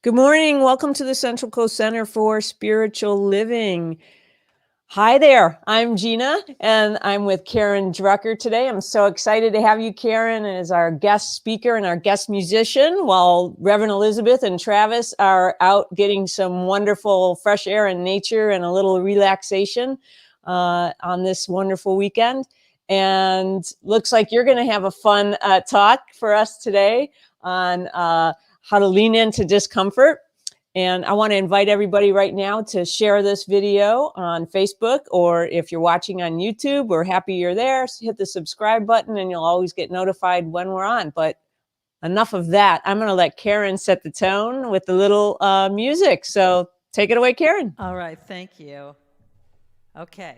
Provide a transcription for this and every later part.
Good morning. Welcome to the Central Coast Center for Spiritual Living. Hi there. I'm Gina, and I'm with Karen Drucker today. I'm so excited to have you, Karen, as our guest speaker and our guest musician, while Reverend Elizabeth and Travis are out getting some wonderful fresh air and nature and a little relaxation on this wonderful weekend. And looks like you're going to have a fun talk for us today on how to lean into discomfort. And I want to invite everybody right now to share this video on Facebook, or if you're watching on YouTube, we're happy you're there. So hit the subscribe button and you'll always get notified when we're on. But enough of that. I'm going to let Karen set the tone with the little music. So take it away, Karen. All right. Thank you. Okay.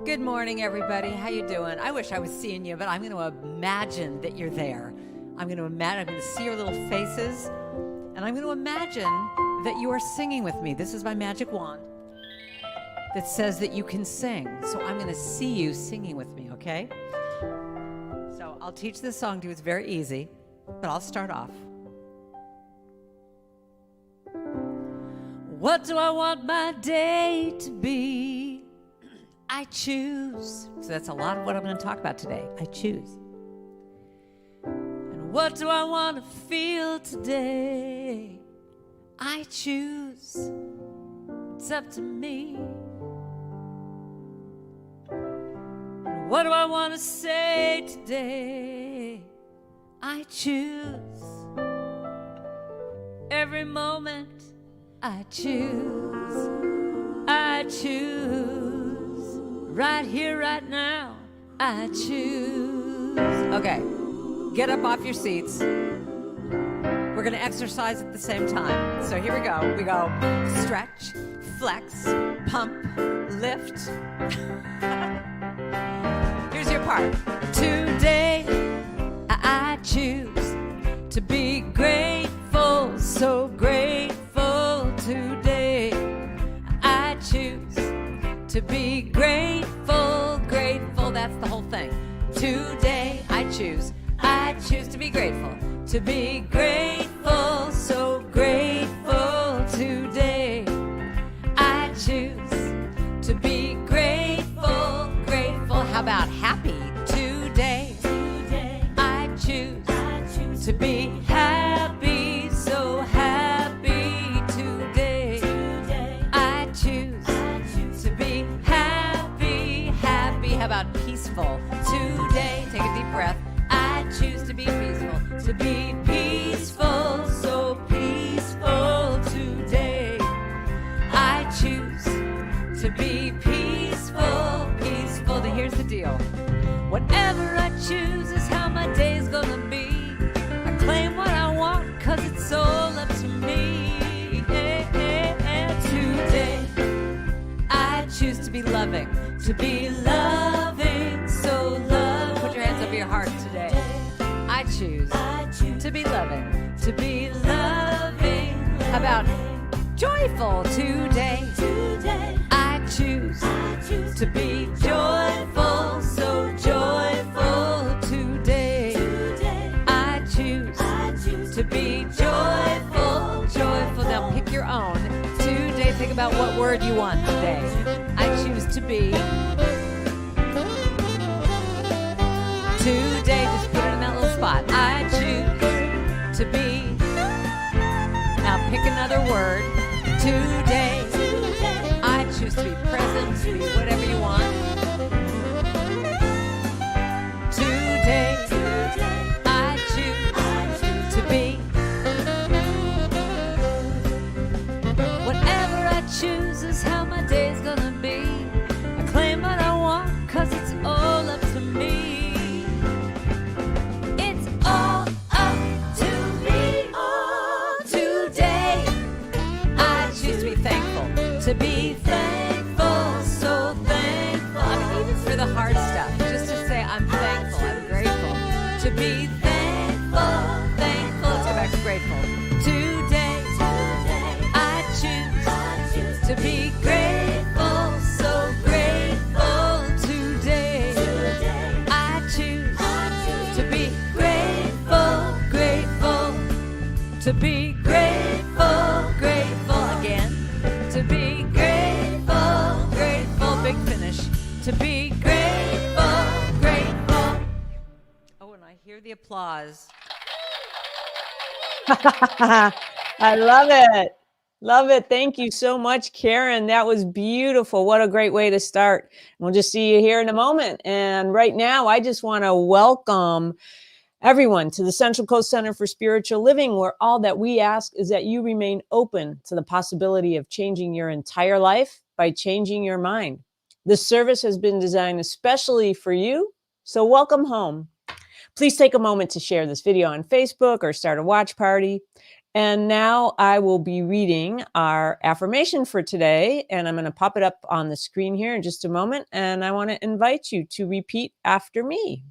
Good morning, everybody. How you doing? I wish I was seeing you, but I'm going to imagine that you're there. I'm going to see your little faces, and I'm going to imagine that you are singing with me. This is my magic wand that says that you can sing. So I'm going to see you singing with me, okay? So I'll teach this song to you. It's very easy, but I'll start off. What do I want my day to be? I choose. So that's a lot of what I'm going to talk about today. I choose. And what do I want to feel today? I choose. It's up to me. And what do I want to say today? I choose. Every moment I choose. I choose. Right here, right now, I choose. Okay, get up off your seats. We're gonna exercise at the same time. So here we go. We go stretch, flex, pump, lift. Here's your part. Today, I choose to be grateful, so grateful. Today, I choose to be grateful, grateful, that's the whole thing. Today, I choose to be grateful. To be grateful, so grateful. Today, I choose to be grateful, grateful. How about happy? Today, I choose to be happy, so happy. Today, I choose to be happy, happy. How about peaceful? Today, take a deep breath. I choose to be peaceful, to be peaceful, so peaceful. Today, I choose to be peaceful, peaceful. Now here's the deal. Whatever I choose is how my day's gonna be. I claim what I want, 'cause it's all up to me. Today, I choose to be loving, to be loving, so love. Put your hands over your heart today. I choose to be loving, to be loving. How about joyful today? I choose to be joyful, so joyful. Today, I choose to be joyful, joyful. Now pick your own. Today, think about what word you want today. I choose to be. Today, just put it in that little spot. I choose to be. Now pick another word. Today, I choose to be present, to be whatever you want. Today, I choose to be. Whatever I choose is how my day's gonna be. I claim what I want, 'cause it's all up to me. It's all up to me. Oh, today, I choose to be thankful, to be thankful, so thankful. I mean, even for the hard stuff, just to say I'm thankful, I'm grateful. To be thankful, thankful. Let's go back to grateful. Today, I choose to be grateful, so grateful. Today, I choose to be grateful, grateful. To be grateful. I hear the applause. I love it. Love it. Thank you so much, Karen. That was beautiful. What a great way to start. We'll just see you here in a moment. And right now, I just want to welcome everyone to the Central Coast Center for Spiritual Living, where all that we ask is that you remain open to the possibility of changing your entire life by changing your mind. This service has been designed especially for you, so welcome home. Please take a moment to share this video on Facebook or start a watch party. And now I will be reading our affirmation for today, and I'm going to pop it up on the screen here in just a moment. And I want to invite you to repeat after me.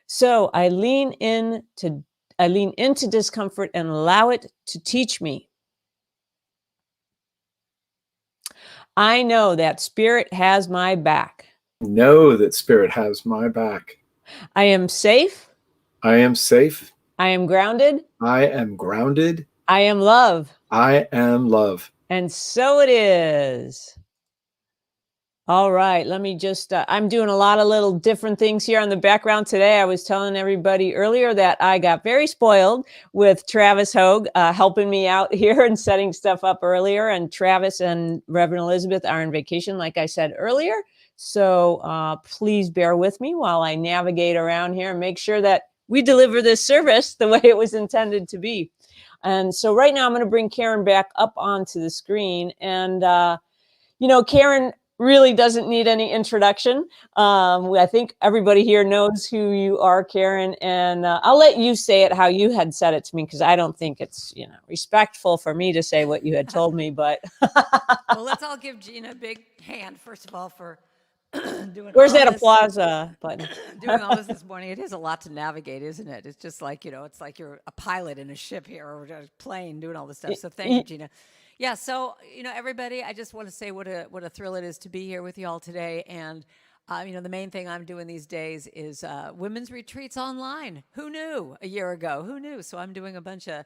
So I lean into discomfort and allow it to teach me. I know that spirit has my back. Know that spirit has my back. I am safe. I am safe. I am grounded. I am grounded. I am love. I am love. And so it is. All right, let me just, I'm doing a lot of little different things here on the background today. I was telling everybody earlier that I got very spoiled with Travis Hogue helping me out here and setting stuff up earlier. And Travis and Reverend Elizabeth are on vacation, like I said earlier. So please bear with me while I navigate around here and make sure that we deliver this service the way it was intended to be. And so right now I'm going to bring Karen back up onto the screen. And, Karen really doesn't need any introduction. I think everybody here knows who you are, Karen. And I'll let you say it how you had said it to me, because I don't think it's, respectful for me to say what you had told me. But Well, let's all give Gina a big hand, first of all, for doing where's all that this, applause button? doing all this morning. It is a lot to navigate, isn't it? It's just like, it's like you're a pilot in a ship here or a plane doing all this stuff. So thank you, Gina. Yeah, so, everybody, I just want to say what a thrill it is to be here with you all today. And, the main thing I'm doing these days is women's retreats online. Who knew a year ago? Who knew? So I'm doing a bunch of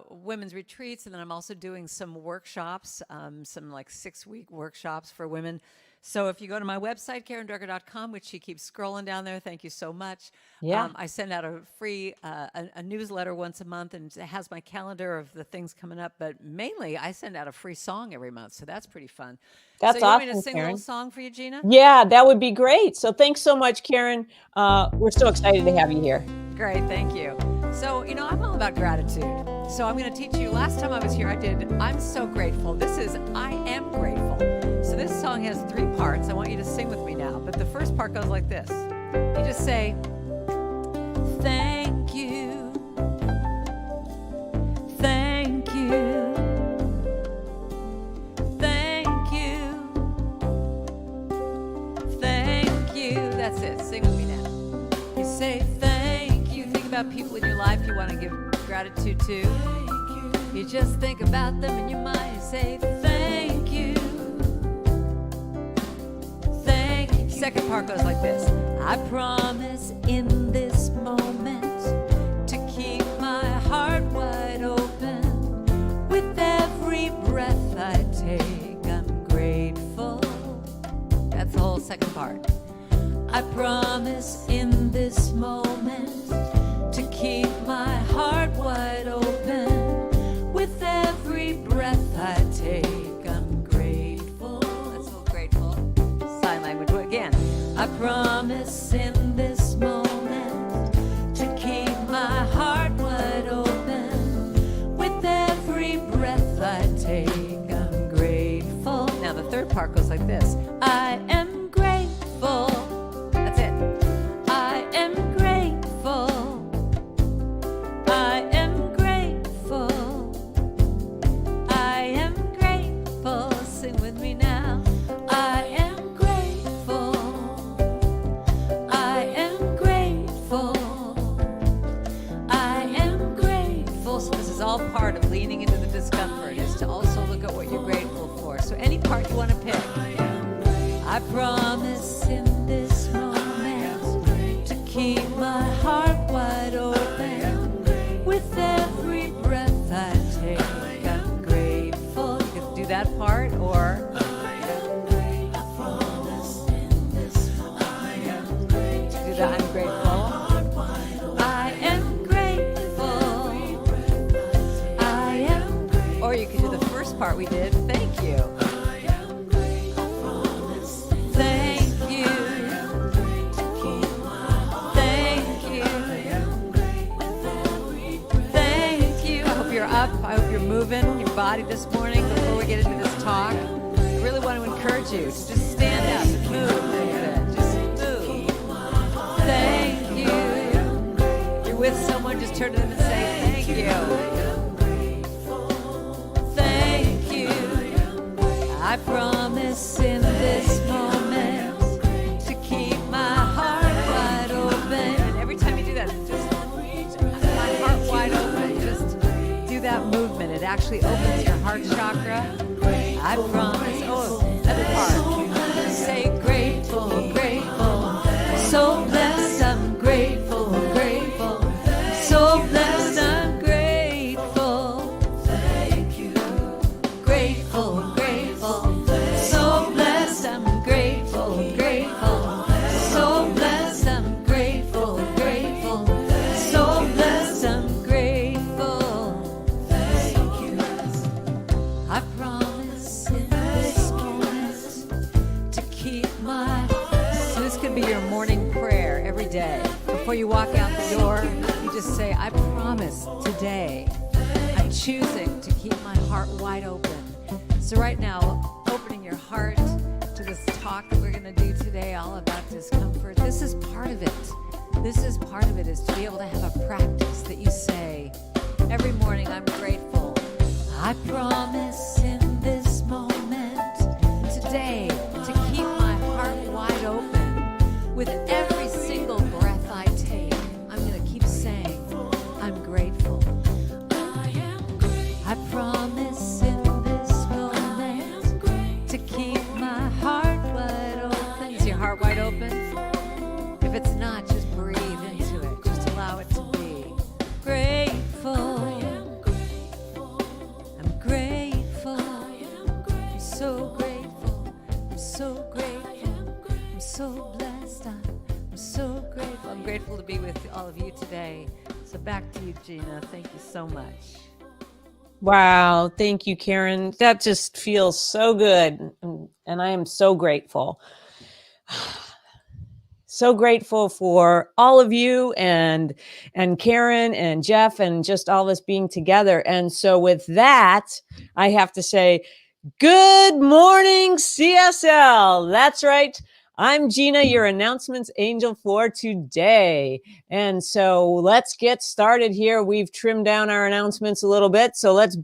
women's retreats, and then I'm also doing some workshops, some like 6-week workshops for women. So if you go to my website, KarenDrucker.com, which she keeps scrolling down there, thank you so much. Yeah. I send out a free a newsletter once a month, and it has my calendar of the things coming up. But mainly, I send out a free song every month, so that's pretty fun. That's so you want me awesome, to sing Karen. a little song for you, Gina? Yeah, that would be great. So thanks so much, Karen. We're so excited to have you here. Great, thank you. So, I'm all about gratitude. So I'm going to teach you. Last time I was here, I did I'm so grateful. This is I am grateful. So this song has 3 parts. I want you to sing with me now. But the first part goes like this. You just say, thank you. Thank you. Thank you. Thank you. That's it. Sing with me now. You say thank you. Think about people in your life you want to give gratitude to. You just think about them in your mind. You say thank you. Thank you. Second part goes like this. I promise in this moment to keep my heart wide open. With every breath I take, I'm grateful. That's the whole second part. I promise in this moment to keep my heart wide open. With every breath I take, I'm grateful. That's a little grateful. Sign language again. I promise in this moment to keep my heart wide open. With every breath I take, I'm grateful. Now the third part goes like this. I am grateful. That's it. I am grateful. I am grateful. I am grateful. Sing with me now. I am grateful. I am grateful. I am grateful. So this is all part of leaning into the discomfort, is to also look at what you're grateful for. So any part you want to pick. I promise in this moment to keep my heart wide open. With every breath I take, I'm grateful. You can do that part, or do that I'm grateful. your body this morning before we get into this talk. I really want to encourage you to just stand up and move a little bit. Just move. Thank you. If you're with someone, just turn to them and say, thank you. Thank you. I promise in this moment to keep my heart wide open. And every time you do that, just my heart wide open. Just do that movement. It actually opens your heart chakra. I promise. Oh, that part. Say grateful, grateful. So blessed, I'm grateful, grateful. So blessed, I'm grateful. Thank you. Grateful, grateful. So blessed, I'm grateful, grateful. So blessed, I'm grateful, grateful. So blessed, I'm grateful. Thank you. I promise in this moment to keep my. So this could be your morning prayer every day. Before you walk out the door, you just say, I promise today I'm choosing to keep my heart wide open. So right now, opening your heart to this talk that we're going to do today all about discomfort. This is part of it. This is part of it, is to be able to have a practice that you say every morning, I'm grateful. I promise in this moment today to keep my heart wide open. With every single breath I take, I'm going to keep saying, I'm grateful. I promise in this moment to keep my heart wide open. Is your heart wide open? If it's not, just breathe into it. Just allow it to be. Grateful. I'm grateful. I'm so grateful. I'm so grateful. I'm so blessed. I'm so grateful. I'm grateful to be with all of you today. So back to you, Gina. Thank you so much. Wow. Thank you, Karen. That just feels so good. And I am so grateful. So grateful for all of you and Karen and Jeff and just all of us being together. And so with that, I have to say, good morning, CSL. That's right. I'm Gina, your announcements angel for today. And so let's get started here. We've trimmed down our announcements a little bit, so let's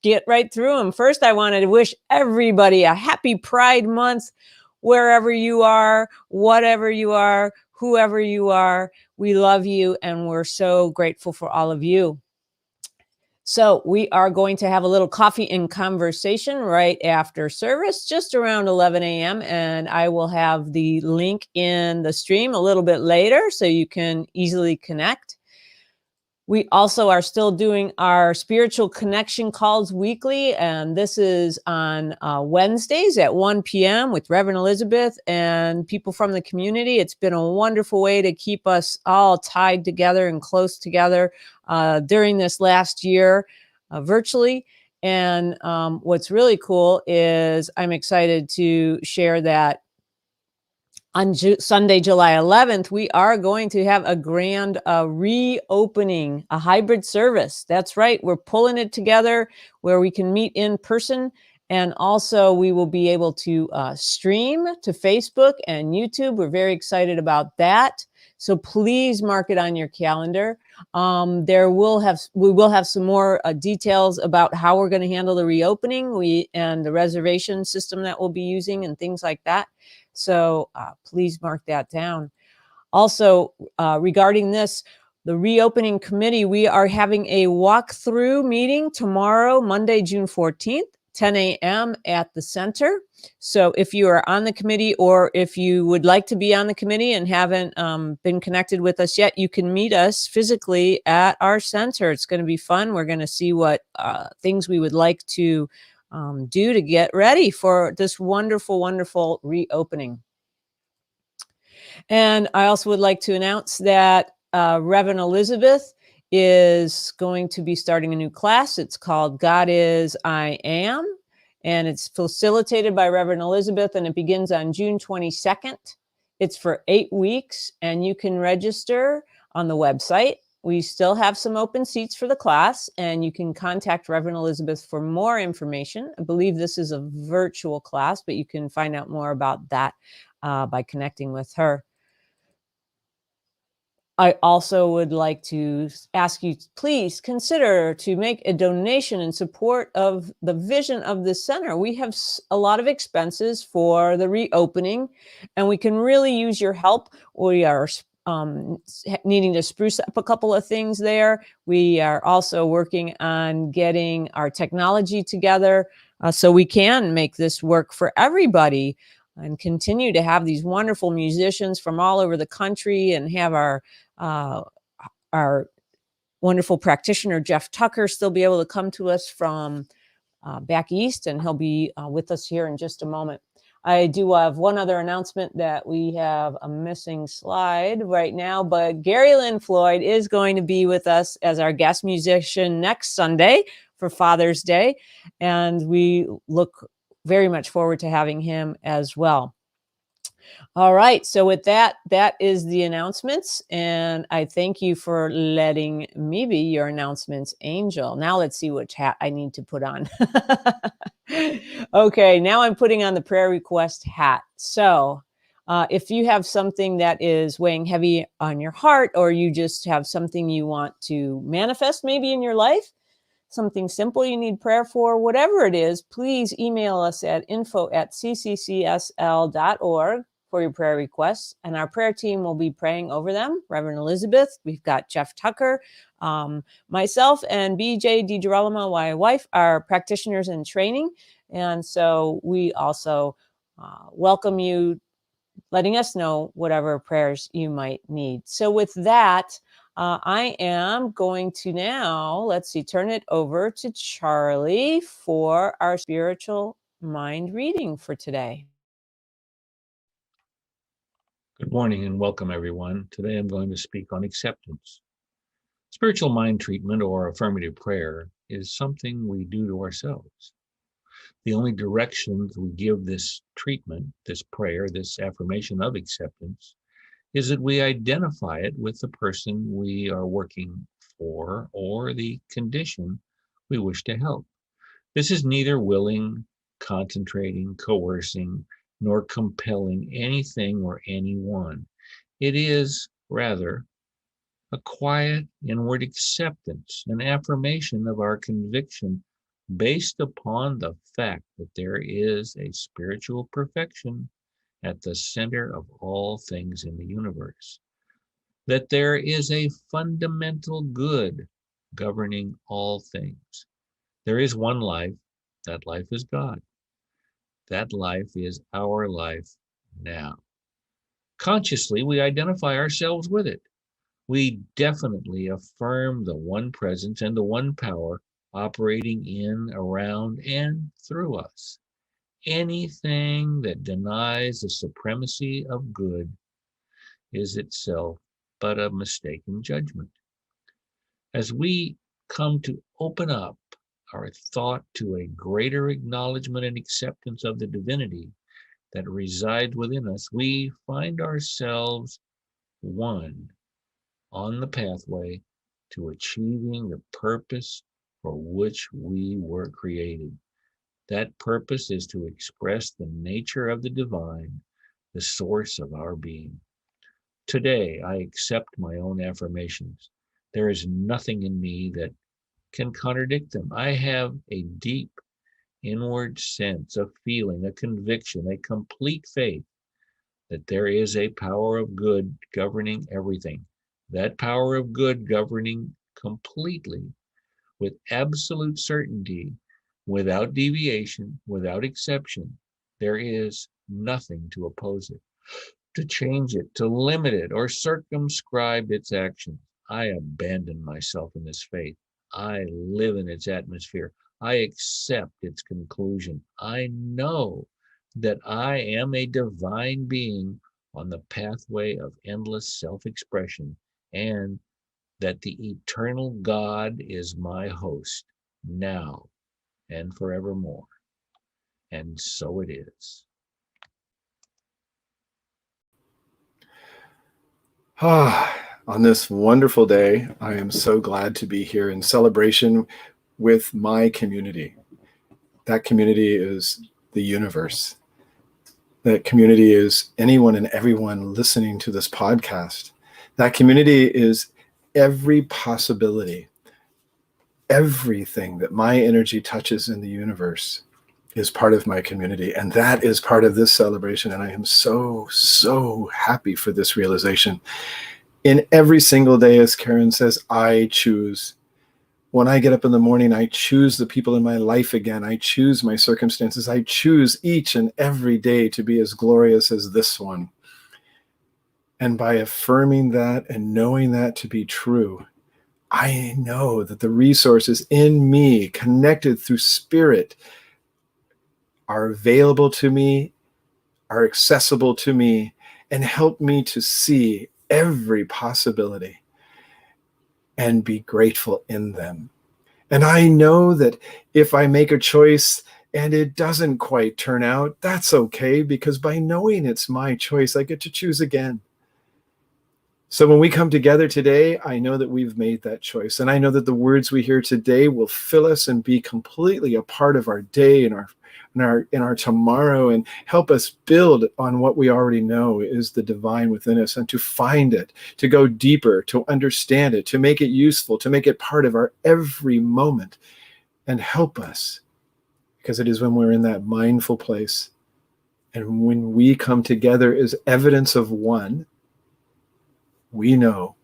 get right through them. First, I wanted to wish everybody a happy Pride Month, wherever you are, whatever you are, whoever you are. We love you, and we're so grateful for all of you. So we are going to have a little coffee and conversation right after service, just around 11 a.m. And I will have the link in the stream a little bit later so you can easily connect. We also are still doing our spiritual connection calls weekly. And this is on Wednesdays at 1 p.m. with Reverend Elizabeth and people from the community. It's been a wonderful way to keep us all tied together and close together during this last year virtually. And what's really cool is I'm excited to share that on Sunday, July 11th, we are going to have a grand reopening, a hybrid service. That's right. We're pulling it together where we can meet in person. And also we will be able to stream to Facebook and YouTube. We're very excited about that. So please mark it on your calendar. We will have some more details about how we're going to handle the reopening and the reservation system that we'll be using and things like that. So please mark that down. Also, regarding this, the reopening committee, we are having a walkthrough meeting tomorrow, Monday, June 14th, 10 a.m. at the center. So if you are on the committee or if you would like to be on the committee and haven't been connected with us yet, you can meet us physically at our center. It's going to be fun. We're going to see what things we would like to do to get ready for this wonderful, wonderful reopening. And I also would like to announce that Reverend Elizabeth is going to be starting a new class. It's called God is, I Am, and it's facilitated by Reverend Elizabeth, and it begins on June 22nd. It's for 8 weeks, and you can register on the website we still have some open seats for the class, and you can contact Reverend Elizabeth for more information. I believe this is a virtual class, but you can find out more about that by connecting with her. I also would like to ask you, please consider to make a donation in support of the vision of the center. We have a lot of expenses for the reopening, and we can really use your help. We are needing to spruce up a couple of things there. We are also working on getting our technology together so we can make this work for everybody and continue to have these wonderful musicians from all over the country, and have our wonderful practitioner, Jeff Tucker, still be able to come to us from back east, and he'll be with us here in just a moment. I do have one other announcement, that we have a missing slide right now, but Gary Lynn Floyd is going to be with us as our guest musician next Sunday for Father's Day, and we look very much forward to having him as well. All right. So with that is the announcements. And I thank you for letting me be your announcements angel. Now let's see which hat I need to put on. Okay. Now I'm putting on the prayer request hat. So if you have something that is weighing heavy on your heart, or you just have something you want to manifest maybe in your life, something simple you need prayer for, whatever it is, please email us at info@cccsl.org for your prayer requests, and our prayer team will be praying over them. Reverend Elizabeth, we've got Jeff Tucker, myself, and BJ DiGirolamo, my wife, are practitioners in training, and so we also welcome you letting us know whatever prayers you might need. So with that, I am going to now, turn it over to Charlie for our spiritual mind reading for today. Good morning and welcome, everyone. Today I'm going to speak on acceptance. Spiritual mind treatment, or affirmative prayer, is something we do to ourselves. The only direction we give this treatment, this prayer, this affirmation of acceptance, is that we identify it with the person we are working for or the condition we wish to help. This is neither willing, concentrating, coercing, nor compelling anything or anyone. It is, rather, a quiet inward acceptance, an affirmation of our conviction based upon the fact that there is a spiritual perfection at the center of all things in the universe, that there is a fundamental good governing all things. There is one life, that life is God. That life is our life now. Consciously, we identify ourselves with it. We definitely affirm the one presence and the one power operating in, around, and through us. Anything that denies the supremacy of good is itself but a mistaken judgment. As we come to open up our thought to a greater acknowledgement and acceptance of the divinity that resides within us, we find ourselves one on the pathway to achieving the purpose for which we were created. That purpose is to express the nature of the divine, the source of our being. Today, I accept my own affirmations. There is nothing in me that can contradict them. I have a deep inward sense, a feeling, a conviction, a complete faith that there is a power of good governing everything. That power of good governing completely, with absolute certainty, without deviation, without exception. There is nothing to oppose it, to change it, to limit it, or circumscribe its actions. I abandon myself in this faith. I live in its atmosphere. I accept its conclusion. I know that I am a divine being on the pathway of endless self-expression, and that the eternal God is my host now and forevermore. And so it is. On this wonderful day, I am so glad to be here in celebration with my community. That community is the universe. That community is anyone and everyone listening to this podcast. That community is every possibility. Everything that my energy touches in the universe is part of my community. And that is part of this celebration. And I am so, so happy for this realization. In every single day, as Karen says, I choose. When I get up in the morning, I choose the people in my life again. I choose my circumstances. I choose each and every day to be as glorious as this one. And by affirming that and knowing that to be true, I know that the resources in me, connected through spirit, are available to me, are accessible to me, and help me to see every possibility and be grateful in them. And I know that if I make a choice and it doesn't quite turn out, that's okay, because by knowing it's my choice, I get to choose again. So when we come together today, I know that we've made that choice. And I know that the words we hear today will fill us and be completely a part of our day and our tomorrow, and help us build on what we already know is the divine within us, and to find it, to go deeper, to understand it, to make it useful, to make it part of our every moment, and help us. Because it is when we're in that mindful place and when we come together as evidence of one, we know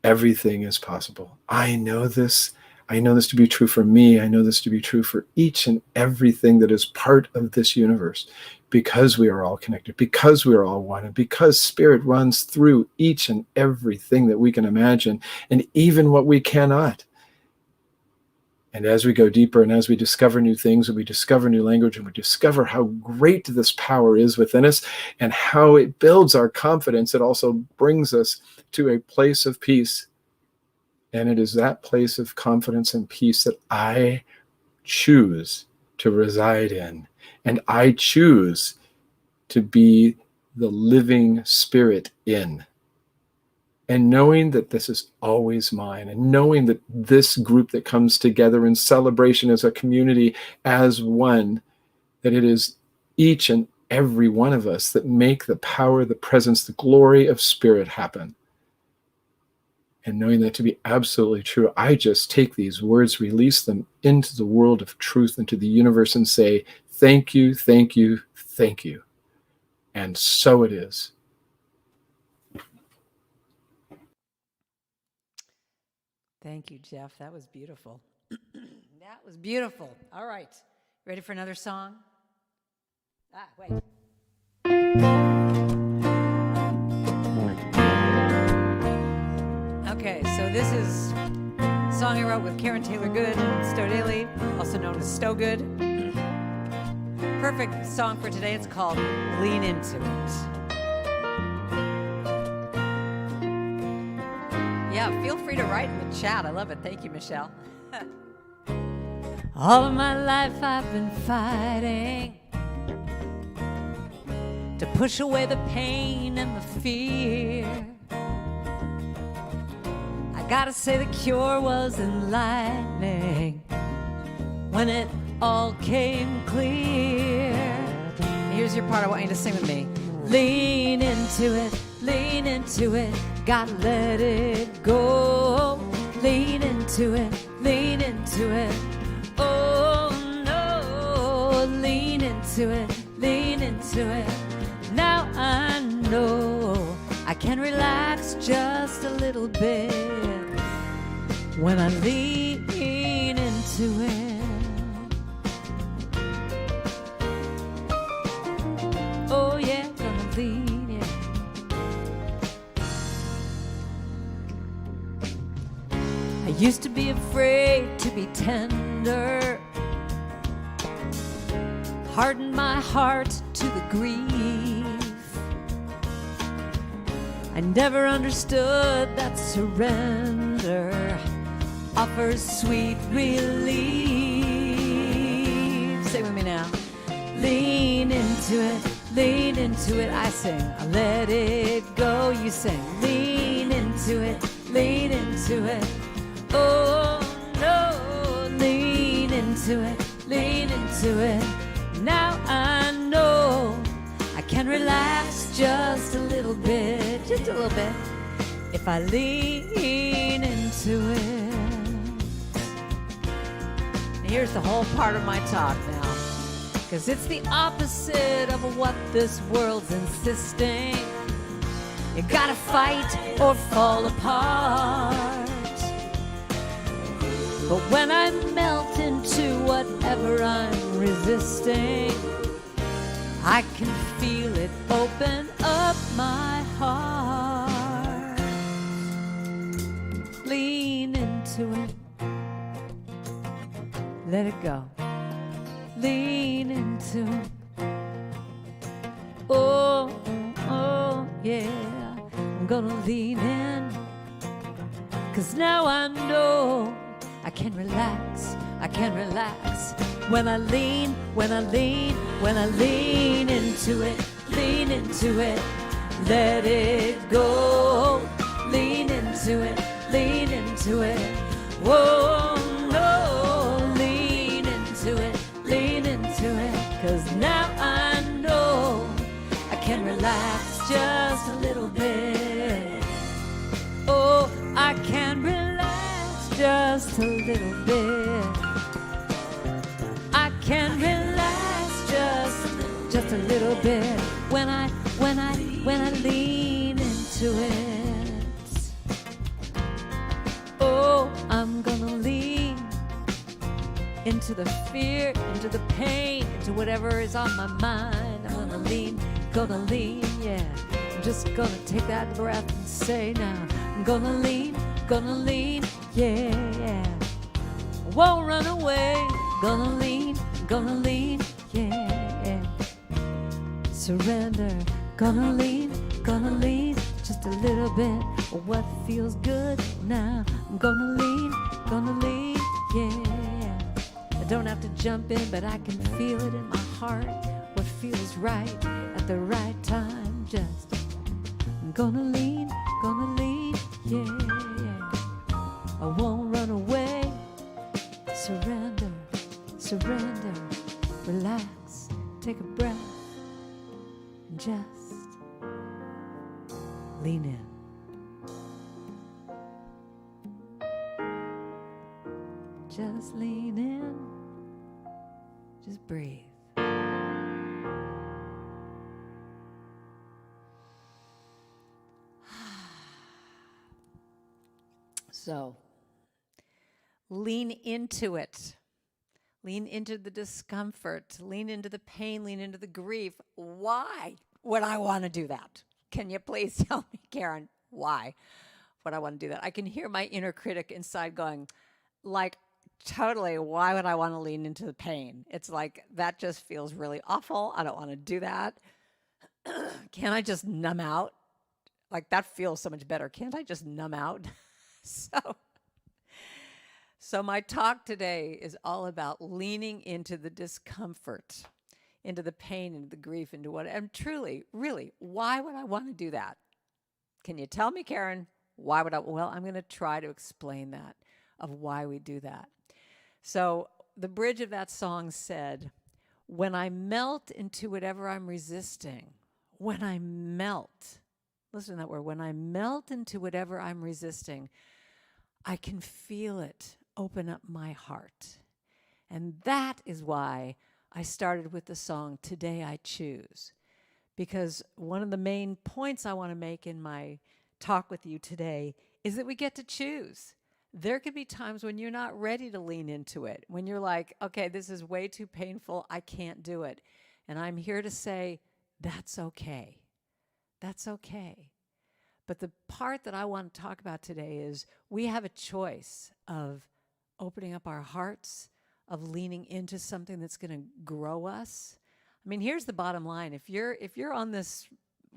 everything is possible. I know this. I know this to be true for me. I know this to be true for each and everything that is part of this universe, because we are all connected, because we are all one, and because spirit runs through each and everything that we can imagine, and even what we cannot. And as we go deeper, and as we discover new things, and we discover new language, and we discover how great this power is within us, and how it builds our confidence, it also brings us to a place of peace. And it is that place of confidence and peace that I choose to reside in. And I choose to be the living spirit in. And knowing that this is always mine, and knowing that this group that comes together in celebration as a community, as one, that it is each and every one of us that make the power, the presence, the glory of spirit happen. And knowing that to be absolutely true, I just take these words, release them into the world of truth, into the universe, and say, thank you, thank you, thank you. And so it is. Thank you, Jeff. That was beautiful. That was beautiful. All right. Ready for another song? Wait. Okay, so this is a song I wrote with Karen Taylor Good and Stowe Daly, also known as Stowe Good. Perfect song for today. It's called Lean Into It. Yeah, feel free to write in the chat. I love it. Thank you, Michelle. All of my life I've been fighting to push away the pain and the fear. I gotta say the cure was enlightening when it all came clear. Here's your part I want you to sing with me. Lean into it, gotta let it go. Lean into it, oh no. Lean into it, now I know I can relax just a little bit when I lean into it. Oh yeah, gonna lean, yeah. I used to be afraid to be tender, hardened my heart to the grief. I never understood that surrender offers sweet relief. Say with me now. Lean into it, I sing. I let it go, you sing. Lean into into it, lean into it. Oh no, lean into it, lean into it. Now I know I can relax just a little bit, if I lean into it. And here's the whole part of my talk now, because it's the opposite of what this world's insisting. You gotta fight or fall apart. But when I melt into whatever I'm resisting, I can feel it open up my heart. Lean into it. Let it go. Lean into it. Oh, oh, yeah. I'm gonna lean in, 'cause now I know I can relax, I can relax. When I lean into it, lean into it, let it go. Lean into it, lean into it. Whoa, no, lean into it, 'cause now I know I can relax just a little bit. Oh, I can relax just a little bit. I can relax just a little bit when I lean into it. Oh, I'm gonna lean into the fear, into the pain, into whatever is on my mind. I'm gonna lean, yeah. I'm just gonna take that breath and say now, I'm gonna lean, yeah. I won't run away, gonna lean, yeah. Surrender, gonna lean, just a little bit. What feels good now, I'm gonna lean, yeah. I don't have to jump in, but I can feel it in my heart. What feels right at the right time, just I'm gonna lean, yeah. I won't run away. Surrender, relax, take a breath, and just lean in. Just lean in, just breathe. So, lean into it. Lean into the discomfort. Lean into the pain. Lean into the grief. Why would I want to do that? Can you please tell me, Karen, why would I want to do that? I can hear my inner critic inside going, like, totally, why would I want to lean into the pain? It's like, that just feels really awful. I don't want to do that. Can't I just numb out? Like, that feels so much better. Can't I just numb out? So my talk today is all about leaning into the discomfort, into the pain, into the grief, into what, and truly, really, why would I want to do that? Can you tell me, Karen, why would I? Well, I'm going to try to explain that, of why we do that. So the bridge of that song said, when I melt into whatever I'm resisting, when I melt, listen to that word, when I melt into whatever I'm resisting, I can feel it open up my heart. And that is why I started with the song, Today I Choose. Because one of the main points I want to make in my talk with you today is that we get to choose. There could be times when you're not ready to lean into it, when you're like, okay, this is way too painful, I can't do it. And I'm here to say, that's okay. That's okay. But the part that I want to talk about today is we have a choice of opening up our hearts, of leaning into something that's going to grow us. I mean, here's the bottom line. If you're on this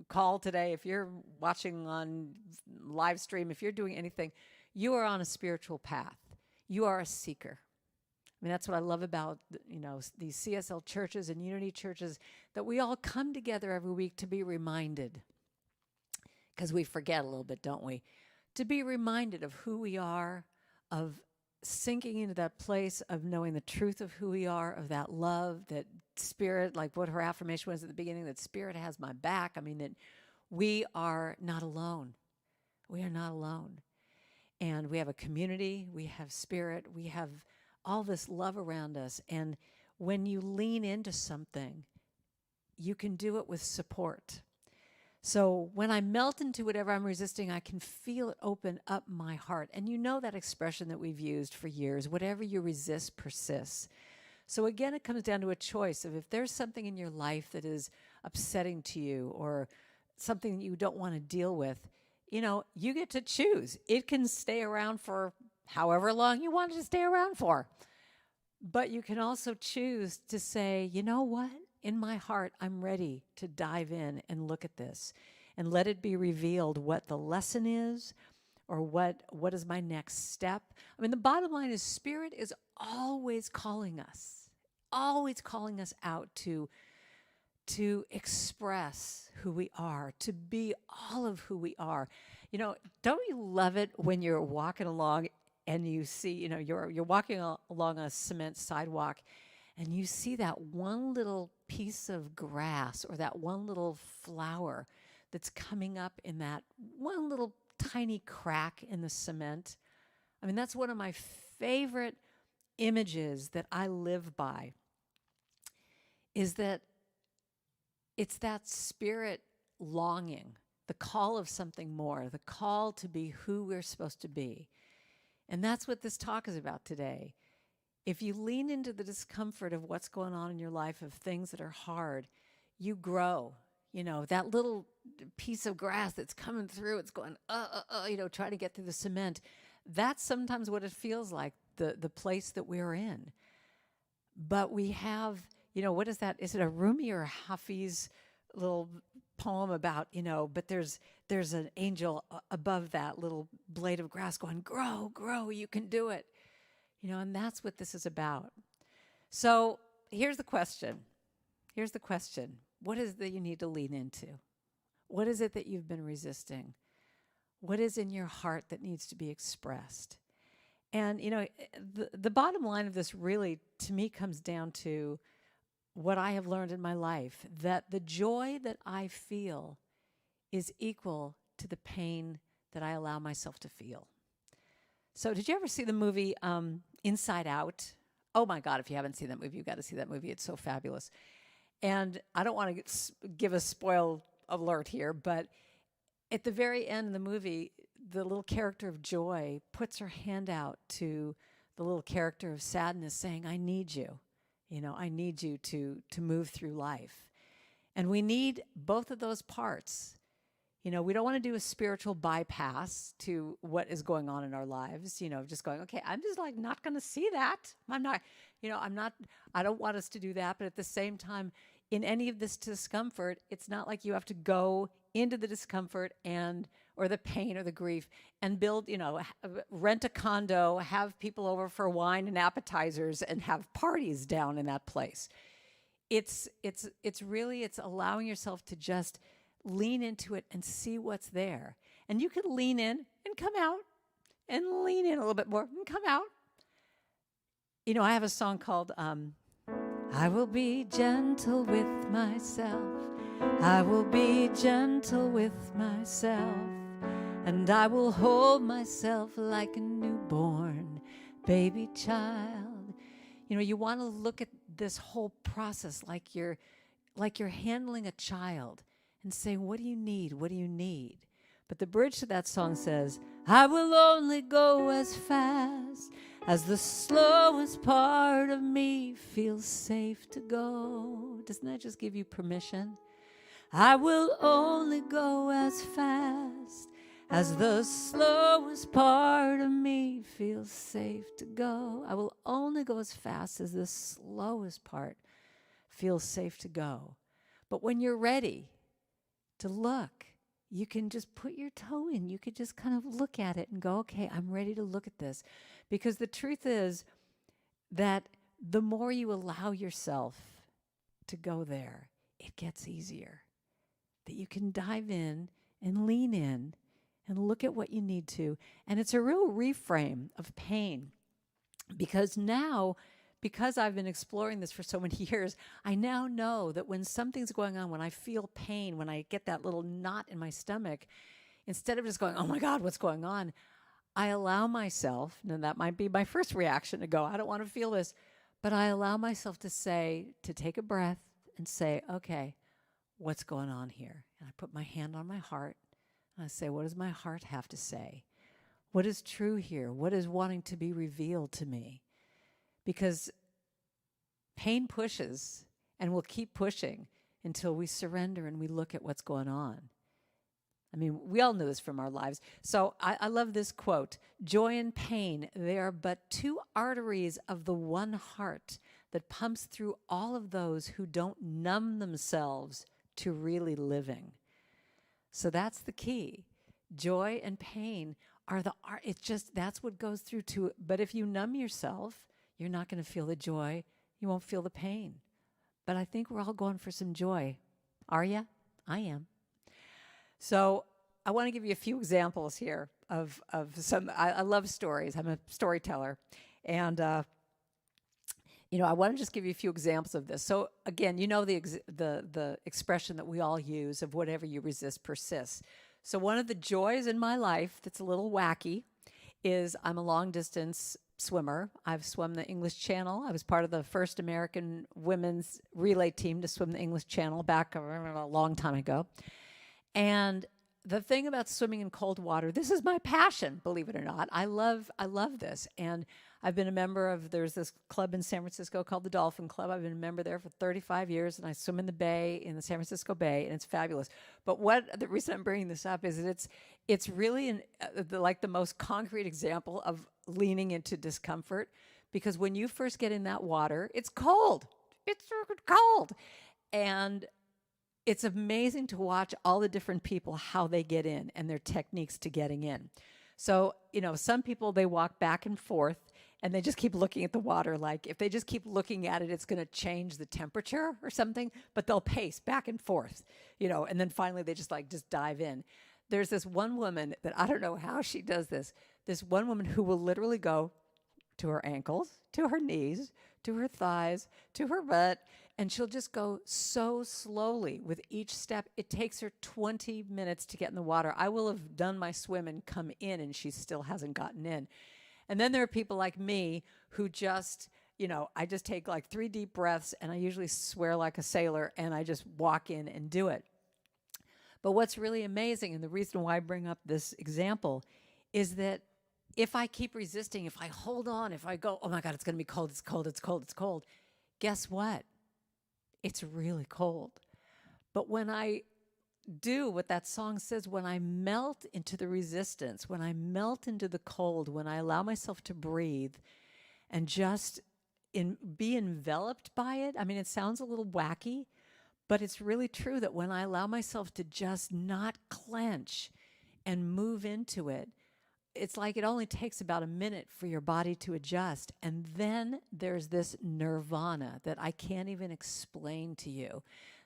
call today, if you're watching on live stream, if you're doing anything, you are on a spiritual path. You are a seeker. I mean, that's what I love about, these CSL churches and unity churches, that we all come together every week to be reminded. Because we forget a little bit, don't we? to be reminded of who we are, of sinking into that place of knowing the truth of who we are, of that love, that spirit, like what her affirmation was at the beginning, that spirit has my back. I mean, that we are not alone. We are not alone. And we have a community, we have spirit, we have all this love around us. And when you lean into something, you can do it with support. So when I melt into whatever I'm resisting, I can feel it open up my heart. And you know that expression that we've used for years, whatever you resist persists. So again, it comes down to a choice of if there's something in your life that is upsetting to you or something that you don't want to deal with, you know, you get to choose. It can stay around for however long you want it to stay around for. But you can also choose to say, you know what? In my heart, I'm ready to dive in and look at this and let it be revealed what the lesson is or what is my next step. I mean, the bottom line is spirit is always calling us out to express who we are, to be all of who we are. You know, don't you love it when you're walking along and you see, you know, you're walking along a cement sidewalk and you see that one little piece of grass or that one little flower that's coming up in that one little tiny crack in the cement. I mean, that's one of my favorite images that I live by, is that it's that spirit longing, the call of something more, the call to be who we're supposed to be. And that's what this talk is about today. If you lean into the discomfort of what's going on in your life, of things that are hard, you grow. You know, that little piece of grass that's coming through, it's going, you know, trying to get through the cement. That's sometimes what it feels like, the place that we're in. But we have, you know, what is that? Is it a Rumi or a Hafiz little poem about, you know, but there's an angel above that little blade of grass going, grow, grow, you can do it. You know, and that's what this is about. So here's the question. What is it that you need to lean into? What is it that you've been resisting? What is in your heart that needs to be expressed? And, you know, the bottom line of this really, to me, comes down to what I have learned in my life, that the joy that I feel is equal to the pain that I allow myself to feel. So did you ever see the movie Inside Out? Oh my God, if you haven't seen that movie, you've got to see that movie. It's so fabulous. And I don't want to give a spoil alert here, but at the very end of the movie, the little character of Joy puts her hand out to the little character of Sadness saying, I need you. You know, I need you to move through life. And we need both of those parts. You know, we don't want to do a spiritual bypass to what is going on in our lives, you know, just going, okay, I'm just like not going to see that. I don't want us to do that. But at the same time, in any of this discomfort, it's not like you have to go into the discomfort or the pain or the grief and build, you know, rent a condo, have people over for wine and appetizers and have parties down in that place. It's allowing yourself to just lean into it and see what's there. And you can lean in and come out and lean in a little bit more and come out. You know, I have a song called I will be gentle with myself. I will be gentle with myself. And I will hold myself like a newborn baby child. You know, you want to look at this whole process like you're handling a child and say, what do you need? What do you need? But the bridge to that song says, I will only go as fast as the slowest part of me feels safe to go. Doesn't that just give you permission? I will only go as fast as the slowest part of me feels safe to go. I will only go as fast as the slowest part feels safe to go. But when you're ready to look, you can just put your toe in. You could just kind of look at it and go, okay, I'm ready to look at this. Because the truth is that the more you allow yourself to go there, it gets easier. That you can dive in and lean in and look at what you need to. And it's a real reframe of pain. Because now, because I've been exploring this for so many years, I now know that when something's going on, when I feel pain, when I get that little knot in my stomach, instead of just going, oh my God, what's going on? I allow myself, and that might be my first reaction to go, I don't want to feel this, but I allow myself to take a breath and say, okay, what's going on here? And I put my hand on my heart and I say, what does my heart have to say? What is true here? What is wanting to be revealed to me? Because pain pushes and will keep pushing until we surrender and we look at what's going on. I mean, we all know this from our lives. So I love this quote, joy and pain, they are but two arteries of the one heart that pumps through all of those who don't numb themselves to really living. So that's the key. Joy and pain are that's what goes through to, but if you numb yourself, you're not going to feel the joy. You won't feel the pain. But I think we're all going for some joy. Are you? I am. So I want to give you a few examples here of some, I love stories. I'm a storyteller. And, I want to just give you a few examples of this. So again, the expression that we all use of whatever you resist persists. So one of the joys in my life that's a little wacky is I'm a long distance swimmer. I've swum the English Channel. I was part of the first American women's relay team to swim the English Channel back a long time ago. And the thing about swimming in cold water, this is my passion, believe it or not. I love this. And I've been a member there's this club in San Francisco called the Dolphin Club. I've been a member there for 35 years, and I swim in the bay, in the San Francisco Bay, and it's fabulous. But the reason I'm bringing this up is that it's really like the most concrete example of leaning into discomfort, because when you first get in that water, it's cold. It's cold. And it's amazing to watch all the different people, how they get in and their techniques to getting in. So, some people, they walk back and forth and they just keep looking at the water. Like if they just keep looking at it, it's going to change the temperature or something, but they'll pace back and forth, and then finally they just dive in. There's this one woman that I don't know how she does this one woman who will literally go to her ankles, to her knees, to her thighs, to her butt, and she'll just go so slowly with each step. It takes her 20 minutes to get in the water. I will have done my swim and come in, and she still hasn't gotten in. And then there are people like me who just, I just take 3 deep breaths, and I usually swear like a sailor, and I just walk in and do it. But what's really amazing, and the reason why I bring up this example, is that if I keep resisting, if I hold on, if I go, oh my God, it's going to be cold, it's cold, it's cold, it's cold, guess what? It's really cold. But when I do what that song says, when I melt into the resistance, when I melt into the cold, when I allow myself to breathe and just be enveloped by it, I mean, it sounds a little wacky, but it's really true that when I allow myself to just not clench and move into it, it's like it only takes about a minute for your body to adjust. And then there's this nirvana that I can't even explain to you.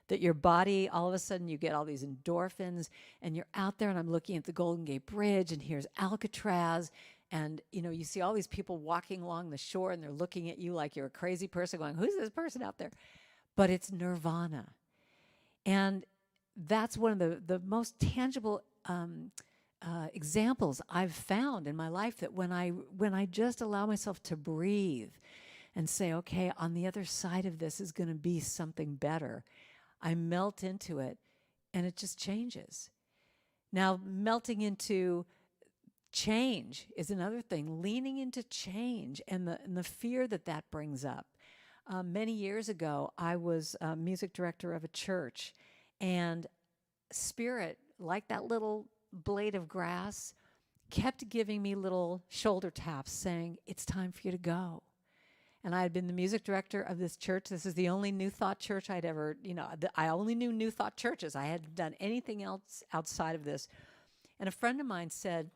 That your body, all of a sudden you get all these endorphins and you're out there, and I'm looking at the Golden Gate Bridge and here's Alcatraz. And, you see all these people walking along the shore and they're looking at you like you're a crazy person going, who's this person out there? But it's nirvana. And that's one of the most tangible examples I've found in my life, that when I just allow myself to breathe and say, okay, on the other side of this is going to be something better, I melt into it and it just changes. Now, melting into change is another thing, leaning into change and the fear that brings up. Many years ago, I was a music director of a church, and Spirit, like that little blade of grass, kept giving me little shoulder taps saying, it's time for you to go. And I had been the music director of this church. This is the only New Thought church I'd ever, I only knew New Thought churches. I hadn't done anything else outside of this. And a friend of mine said,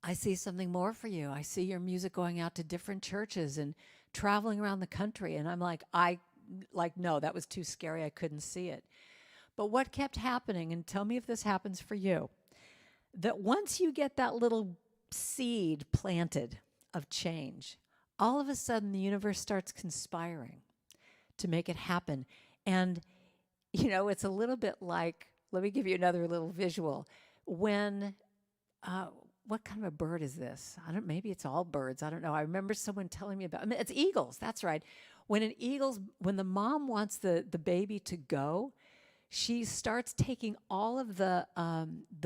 I see something more for you. I see your music going out to different churches and traveling around the country. And I'm like, no, that was too scary. I couldn't see it. But what kept happening, and tell me if this happens for you, that once you get that little seed planted of change, all of a sudden the universe starts conspiring to make it happen. And, it's a little bit like, let me give you another little visual. When, what kind of a bird is this? Maybe it's all birds. I don't know. I remember someone telling me about, it's eagles. That's right. When the mom wants the baby to go, she starts taking all of the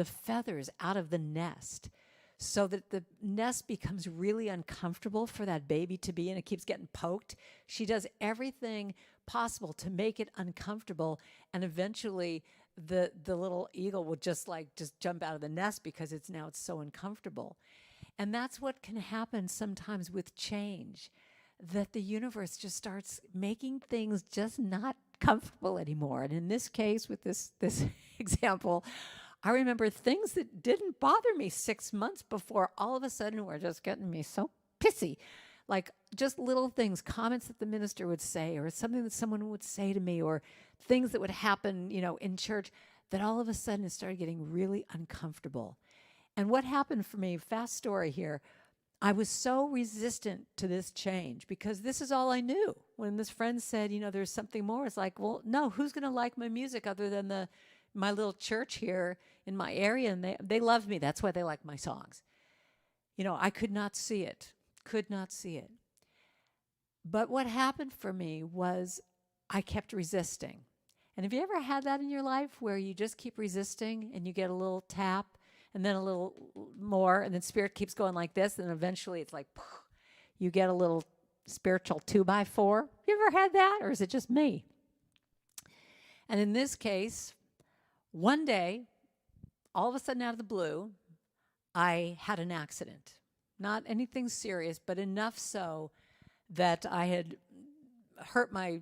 feathers out of the nest so that the nest becomes really uncomfortable for that baby to be in. It keeps getting poked. She does everything possible to make it uncomfortable, and eventually the little eagle will just jump out of the nest because it's so uncomfortable. And that's what can happen sometimes with change, that the universe just starts making things just not comfortable anymore. And in this case, with this example, I remember things that didn't bother me 6 months before all of a sudden were just getting me so pissy. Like just little things, comments that the minister would say, or something that someone would say to me, or things that would happen, in church, that all of a sudden it started getting really uncomfortable. And what happened for me, fast story here, I was so resistant to this change because this is all I knew. When this friend said, there's something more, it's like, well, no, who's going to like my music other than my little church here in my area? And they love me. That's why they like my songs. I could not see it. But what happened for me was I kept resisting. And have you ever had that in your life where you just keep resisting and you get a little tap and then a little more, and then spirit keeps going like this, and eventually it's like, you get a little spiritual 2x4? You ever had that, or is it just me? And in this case, one day, all of a sudden out of the blue, I had an accident. Not anything serious, but enough so that I had hurt my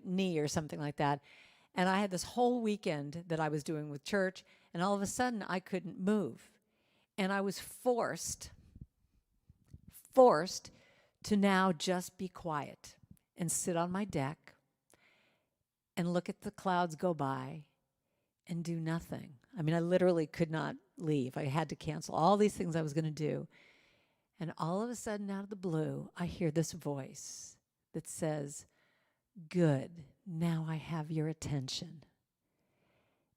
knee or something like that. And I had this whole weekend that I was doing with church, and all of a sudden I couldn't move. And I was forced to now just be quiet and sit on my deck and look at the clouds go by and do nothing. I literally could not leave. I had to cancel all these things I was going to do. And all of a sudden, out of the blue, I hear this voice that says, "Good, now I have your attention."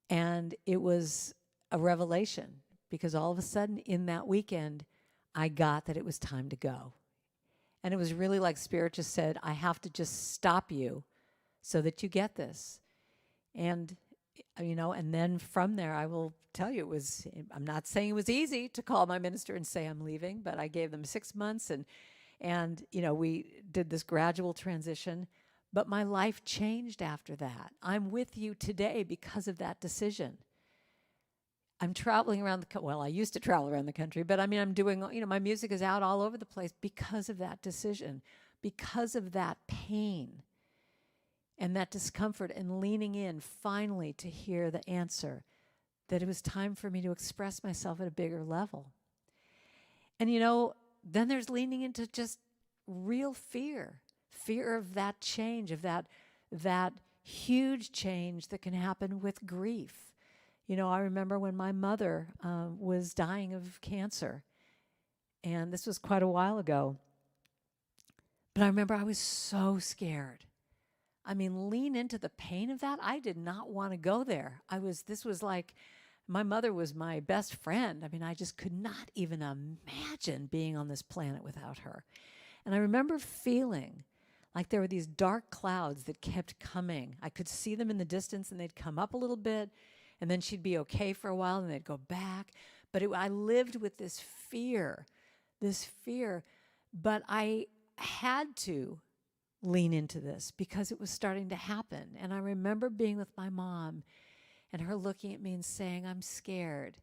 And it was a revelation, because all of a sudden in that weekend, I got that it was time to go. And it was really like Spirit just said, I have to just stop you so that you get this. And and then from there, I will tell you, I'm not saying it was easy to call my minister and say I'm leaving, but I gave them 6 months and we did this gradual transition, but my life changed after that. I'm with you today because of that decision. I'm traveling around I used to travel around the country, but I'm doing, my music is out all over the place because of that decision, because of that pain and that discomfort, and leaning in finally to hear the answer that it was time for me to express myself at a bigger level. And then there's leaning into just real fear of that change, of that huge change that can happen with grief. I remember when my mother was dying of cancer, and this was quite a while ago, but I remember I was so scared. Lean into the pain of that. I did not want to go there. This was like, my mother was my best friend. I just could not even imagine being on this planet without her. And I remember feeling like there were these dark clouds that kept coming. I could see them in the distance, and they'd come up a little bit, and then she'd be okay for a while, and they'd go back. But I lived with this fear, but I had to lean into this because it was starting to happen. And I remember being with my mom and her looking at me and saying, I'm scared,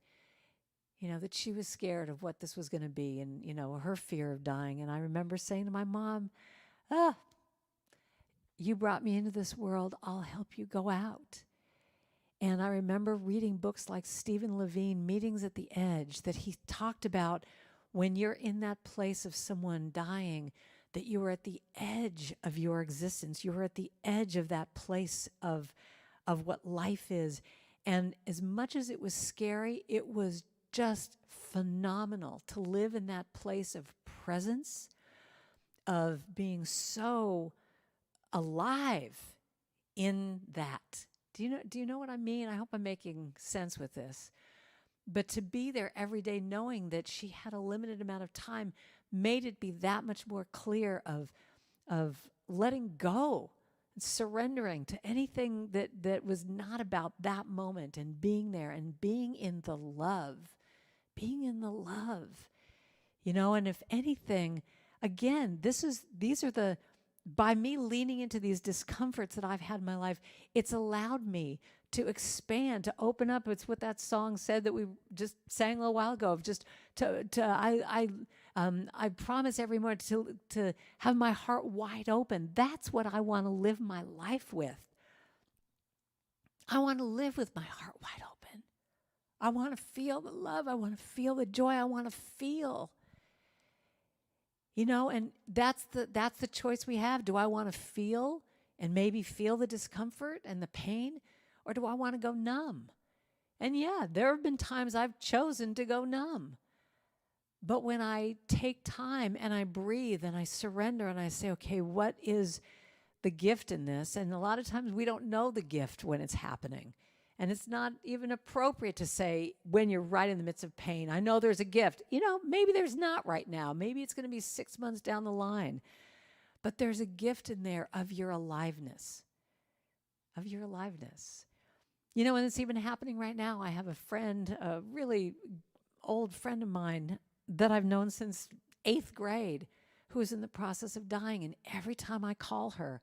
that she was scared of what this was going to be, and, her fear of dying. And I remember saying to my mom, you brought me into this world, I'll help you go out. And I remember reading books like Stephen Levine, Meetings at the Edge, that he talked about when you're in that place of someone dying, that you are at the edge of your existence. You are at the edge of that place of what life is. And as much as it was scary, it was just phenomenal to live in that place of presence, of being so alive in that. Do you know what I mean? I hope I'm making sense with this. But to be there every day knowing that she had a limited amount of time made it be that much more clear of letting go, surrendering to anything that was not about that moment, and being there and being in the love. Being in the love. And if anything, again, by me leaning into these discomforts that I've had in my life, it's allowed me to expand, to open up. It's what that song said that we just sang a little while ago, of just I promise every morning to have my heart wide open. That's what I want to live my life with. I want to live with my heart wide open. I want to feel the love. I want to feel the joy. I want to feel. And that's the choice we have. Do I want to feel and maybe feel the discomfort and the pain, or do I want to go numb? And yeah, there have been times I've chosen to go numb. But when I take time and I breathe and I surrender and I say, okay, what is the gift in this? And a lot of times we don't know the gift when it's happening. And it's not even appropriate to say when you're right in the midst of pain, I know there's a gift. Maybe there's not right now. Maybe it's going to be 6 months down the line. But there's a gift in there of your aliveness. Of your aliveness. And it's even happening right now. I have a friend, a really old friend of mine that I've known since 8th grade, who is in the process of dying. And every time I call her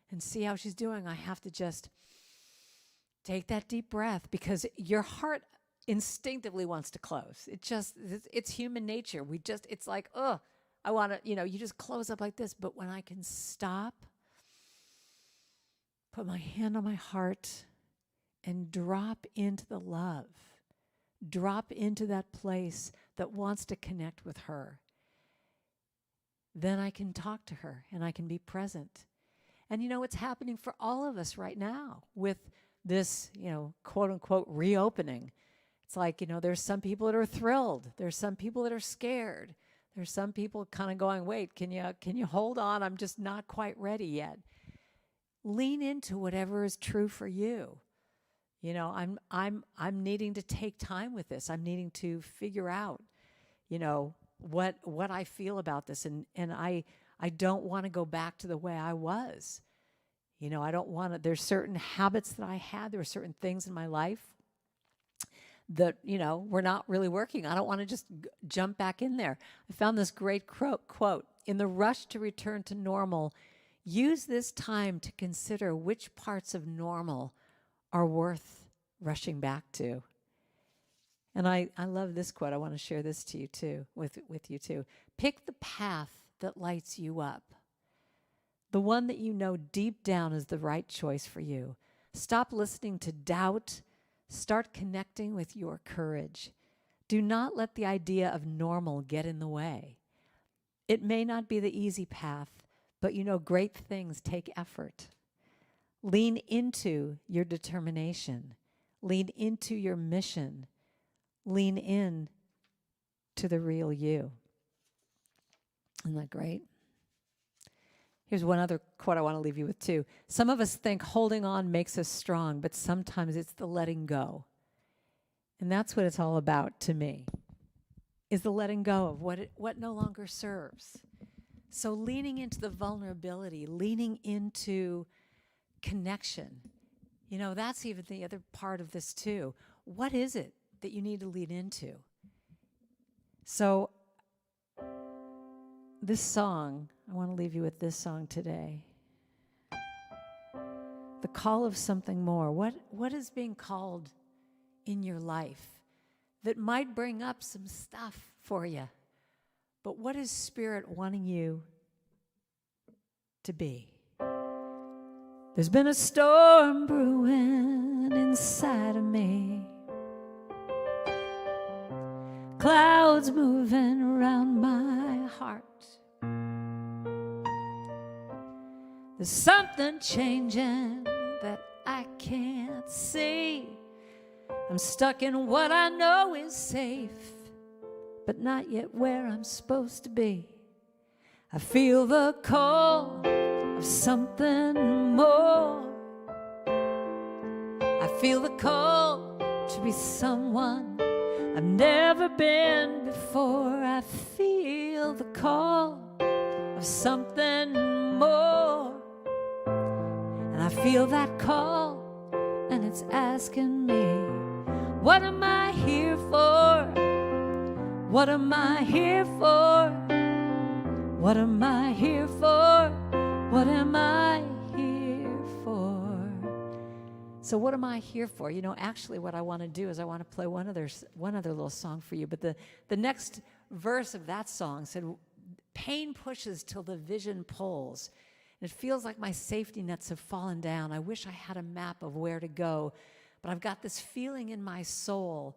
and see how she's doing, I have to just take that deep breath, because your heart instinctively wants to close. It's human nature. It's like, I want to, you just close up like this. But when I can stop, put my hand on my heart and drop into the love, drop into that place that wants to connect with her, then I can talk to her and I can be present. And it's happening for all of us right now with this, quote unquote, reopening. It's like, there's some people that are thrilled. There's some people that are scared. There's some people kind of going, wait, can you hold on? I'm just not quite ready yet. Lean into whatever is true for you. I'm needing to take time with this. I'm needing to figure out, what I feel about this. And I don't want to go back to the way I was. I don't want to, there's certain habits that I had. There were certain things in my life that, were not really working. I don't want to just jump back in there. I found this great quote. In the rush to return to normal, use this time to consider which parts of normal are worth rushing back to. And I love this quote. I want to share this to you too, with you too. Pick the path that lights you up. The one that you know deep down is the right choice for you. Stop listening to doubt. Start connecting with your courage. Do not let the idea of normal get in the way. It may not be the easy path, but great things take effort. Lean into your determination. Lean into your mission. Lean in to the real you. Isn't that great? Here's one other quote I want to leave you with too. Some of us think holding on makes us strong, but sometimes it's the letting go. And that's what it's all about to me, is the letting go of what no longer serves. So leaning into the vulnerability, leaning into connection. That's even the other part of this too. What is it that you need to lean into? So this song, I want to leave you with this song today. The call of something more. What is being called in your life that might bring up some stuff for you? But what is Spirit wanting you to be? There's been a storm brewing inside of me. Clouds moving around my heart. There's something changing that I can't see, I'm stuck in what I know is safe, but not yet where I'm supposed to be. I feel the call of something more. I feel the call to be someone I've never been before. I feel the call of something more. And I feel that call, and it's asking me, what am I here for? What am I here for? What am I here for? What am I here for? So what am I here for? You know, actually what I want to do is I want to play one other little song for you. But the next verse of that song said, pain pushes till the vision pulls. And it feels like my safety nets have fallen down. I wish I had a map of where to go. But I've got this feeling in my soul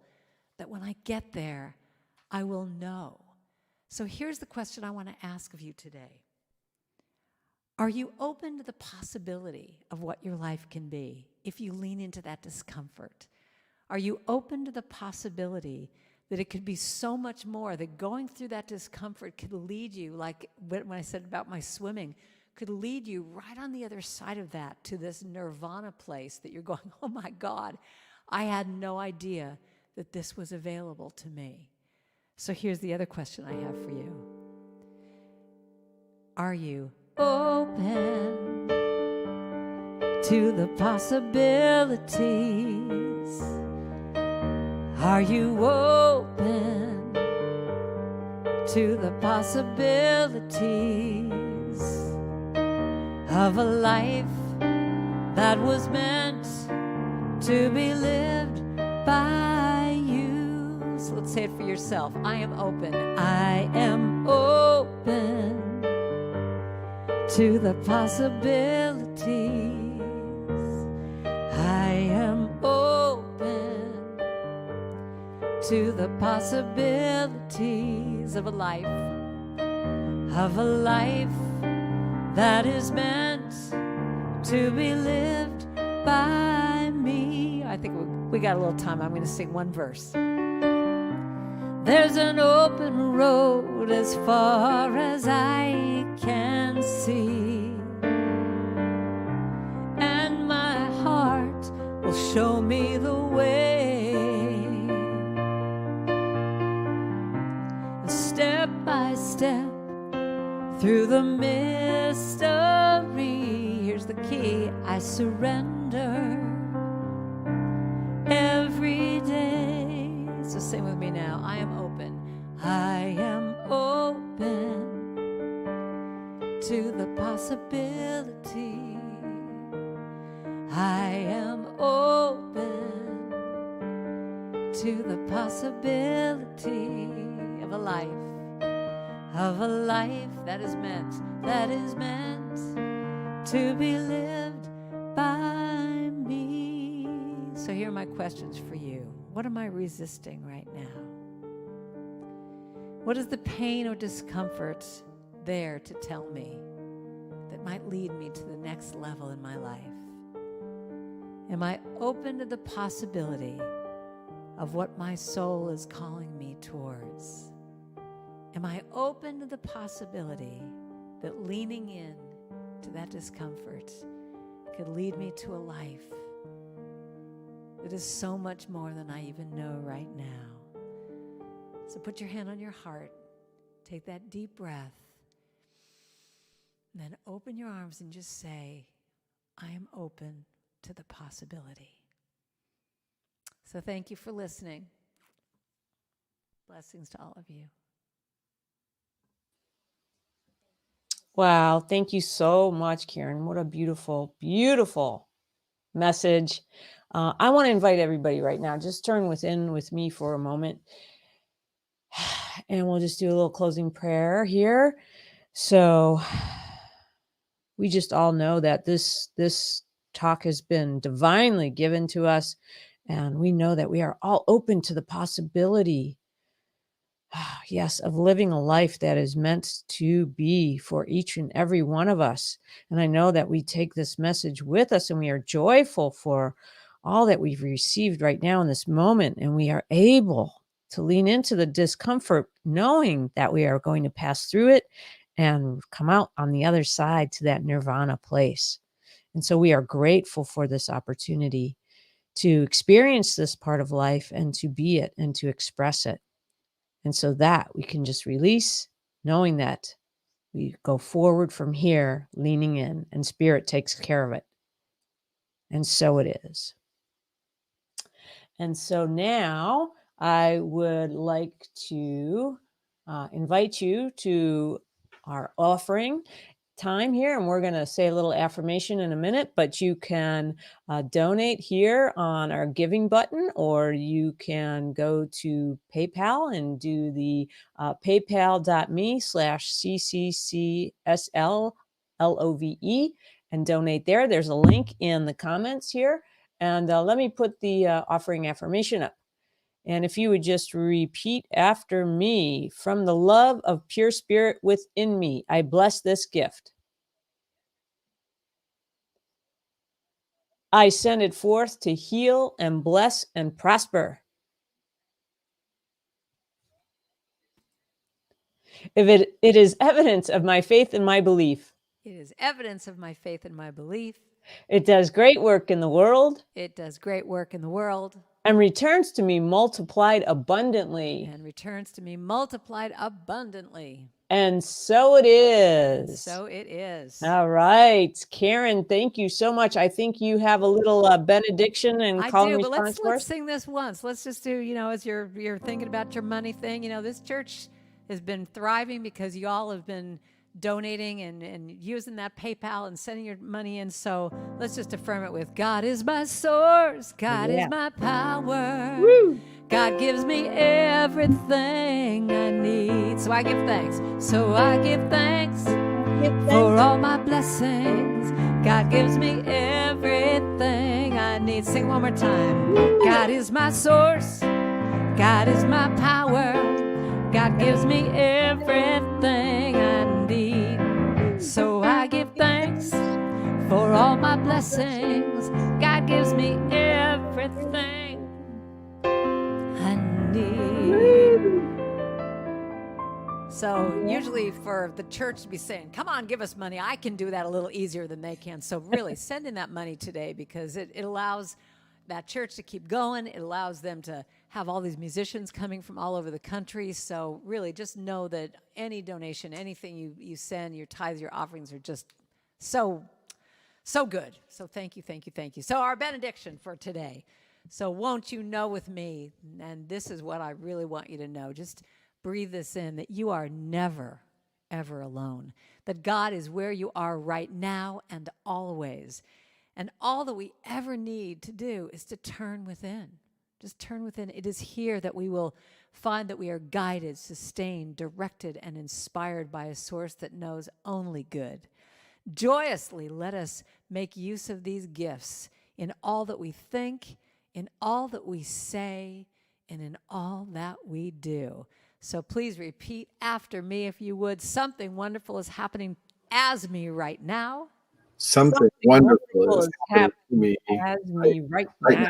that when I get there, I will know. So here's the question I want to ask of you today. Are you open to the possibility of what your life can be if you lean into that discomfort? Are you open to the possibility that it could be so much more, that going through that discomfort could lead you, like when I said about my swimming, could lead you right on the other side of that to this nirvana place that you're going, oh my God, I had no idea that this was available to me. So here's the other question I have for you. Are you open to the possibilities? Are you open to the possibilities of a life that was meant to be lived by you? So let's say it for yourself. I am open. I am open to the possibilities. I am open to the possibilities of a life that is meant to be lived by me. I think we got a little time. I'm going to sing one verse. There's an open road as far as I can see, and my heart will show me the way. Step by step through the mystery, here's the key, I surrender every day. So sing with me now. I am open. I am open to the possibility. I am open to the possibility of a life that is meant to be lived by me. So here are my questions for you. What am I resisting right now? What is the pain or discomfort there to tell me that might lead me to the next level in my life? Am I open to the possibility of what my soul is calling me towards? Am I open to the possibility that leaning in to that discomfort could lead me to a life that is so much more than I even know right now? So put your hand on your heart, take that deep breath, and then open your arms and just say, I am open to the possibility. So thank you for listening. Blessings to all of you. Wow. Thank you so much, Karen. What a beautiful, beautiful message. I want to invite everybody right now, just turn within with me for a moment. And we'll just do a little closing prayer here. So we just all know that this talk has been divinely given to us. And we know that we are all open to the possibility, yes, of living a life that is meant to be for each and every one of us. And I know that we take this message with us and we are joyful for all that we've received right now in this moment, and we are able to lean into the discomfort, knowing that we are going to pass through it and come out on the other side to that nirvana place. And so we are grateful for this opportunity to experience this part of life and to be it and to express it. And so that we can just release, knowing that we go forward from here, leaning in, and spirit takes care of it. And so it is. And so now I would like to invite you to our offering time here, and we're going to say a little affirmation in a minute, but you can donate here on our giving button, or you can go to PayPal and do the paypal.me/CCCSLLOVE and donate there. There's a link in the comments here. And let me put the offering affirmation up. And if you would just repeat after me: from the love of pure spirit within me, I bless this gift. I send it forth to heal and bless and prosper. If it is evidence of my faith and my belief. It is evidence of my faith and my belief. It does great work in the world. It does great work in the world. And returns to me multiplied abundantly. And returns to me multiplied abundantly. And so it is. And so it is. All right. Karen, thank you so much. I think you have a little benediction and call and response but for let's us. sing this once. Let's just do, as you're thinking about your money thing, this church has been thriving because you all have been donating and using that PayPal and sending your money in. So let's just affirm it with: God is my source. God is my power. Woo. God gives me everything I need. So I give thanks. So I give thanks for all my blessings. God gives me everything I need. Sing one more time. God is my source. God is my power. God gives me everything I need. So I give thanks for all my blessings. God gives me everything I need. So usually for the church to be saying, come on, give us money, I can do that a little easier than they can. So really send in that money today, because it allows that church to keep going. It allows them to have all these musicians coming from all over the country. So really just know that any donation, anything you send, your tithes, your offerings are just so good. So thank you, thank you, thank you. So our benediction for today. So won't you know with me, and this is what I really want you to know, just breathe this in, that you are never, ever alone. That God is where you are right now and always. And all that we ever need to do is to turn within. Just turn within. It is here that we will find that we are guided, sustained, directed, and inspired by a source that knows only good. Joyously let us make use of these gifts in all that we think, in all that we say, and in all that we do. So please repeat after me, if you would. Something wonderful is happening as me right now. Something wonderful is happening to me as me right now.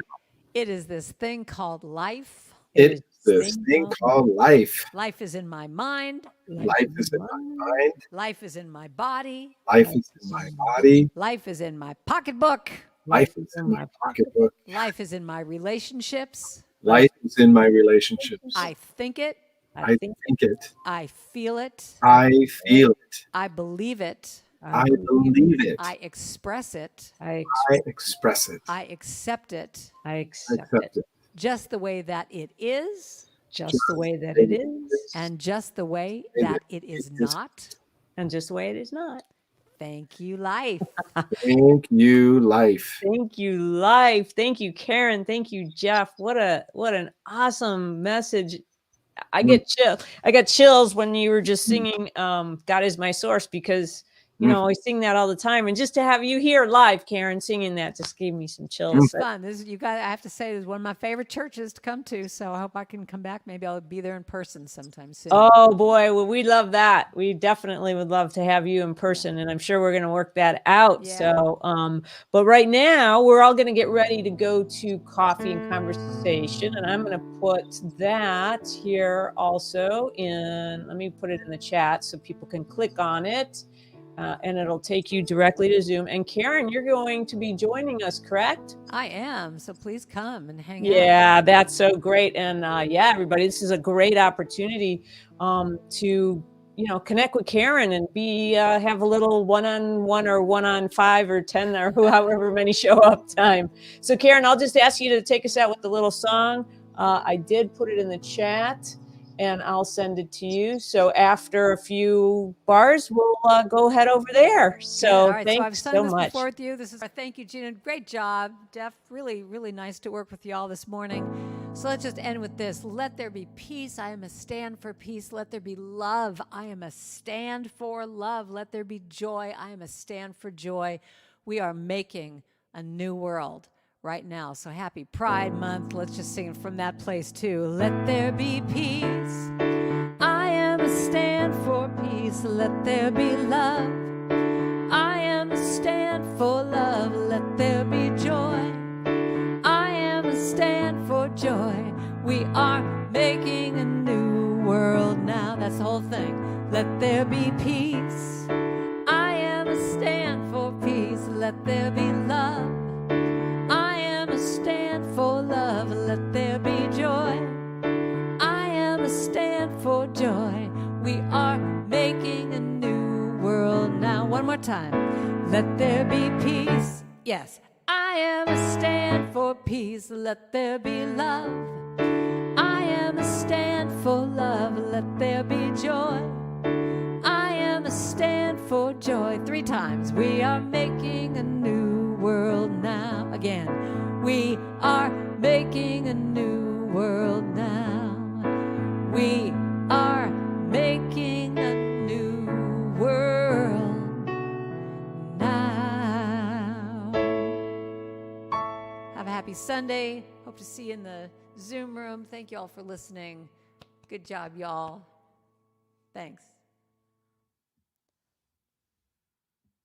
It is this thing called life. It is this thing called life. Life is in my mind. Life is in my mind. Life is in my body. Life is in my body. Life is in my pocketbook. Life is in my pocketbook. Life is in my relationships. Life is in my relationships. I think it. I think it. I feel it. I feel it. I believe it. I believe it. I express it. I express it. I accept it. I accept it. Just the way that it is. Just the way that it is. And just the way that it is not. And just the way it is not. Thank you, life. Thank you, life. Thank you, life. Thank you, Karen. Thank you, Jeff. What an awesome message. I got chills when you were just singing God is my source, because You know, I sing that all the time. And just to have you here live, Karen, singing that just gave me some chills. It's fun. I have to say, this is one of my favorite churches to come to. So I hope I can come back. Maybe I'll be there in person sometime soon. Oh boy, well, we love that. We definitely would love to have you in person, and I'm sure we're going to work that out. Yeah. So, but right now we're all going to get ready to go to coffee and conversation, and I'm going to put that here also let me put it in the chat so people can click on it. And it'll take you directly to Zoom. And Karen, you're going to be joining us, correct? I am. So please come and hang out. Yeah, that's so great. And yeah, everybody, this is a great opportunity to, connect with Karen and have a little one-on-one or 1-on-5 or 10 or however many show up time. So Karen, I'll just ask you to take us out with the little song. I did put it in the chat, and I'll send it to you. So after a few bars, we'll go head over there. So all right, thanks so I've sung so this much. before with you. This is our thank you, Gina. Great job, Jeff. Really, really nice to work with you all this morning. So let's just end with this. Let there be peace. I am a stand for peace. Let there be love. I am a stand for love. Let there be joy. I am a stand for joy. We are making a new world right now. So happy Pride Month. Let's just sing it from that place too. Let there be peace. I am a stand for peace. Let there be love. I am a stand for love. Let there be joy. I am a stand for joy. We are making a new world now. That's the whole thing. Let there be peace. I am a stand for peace. Let there be love. Stand for love, let there be joy. I am a stand for joy. We are making a new world now. One more time. Let there be peace. Yes. I am a stand for peace. Let there be love. I am a stand for love. Let there be joy. I am a stand for joy. 3 times. We are making a new world now. Again. We are making a new world now. We are making a new world now. Have a happy Sunday. Hope to see you in the Zoom room. Thank you all for listening. Good job, y'all. Thanks.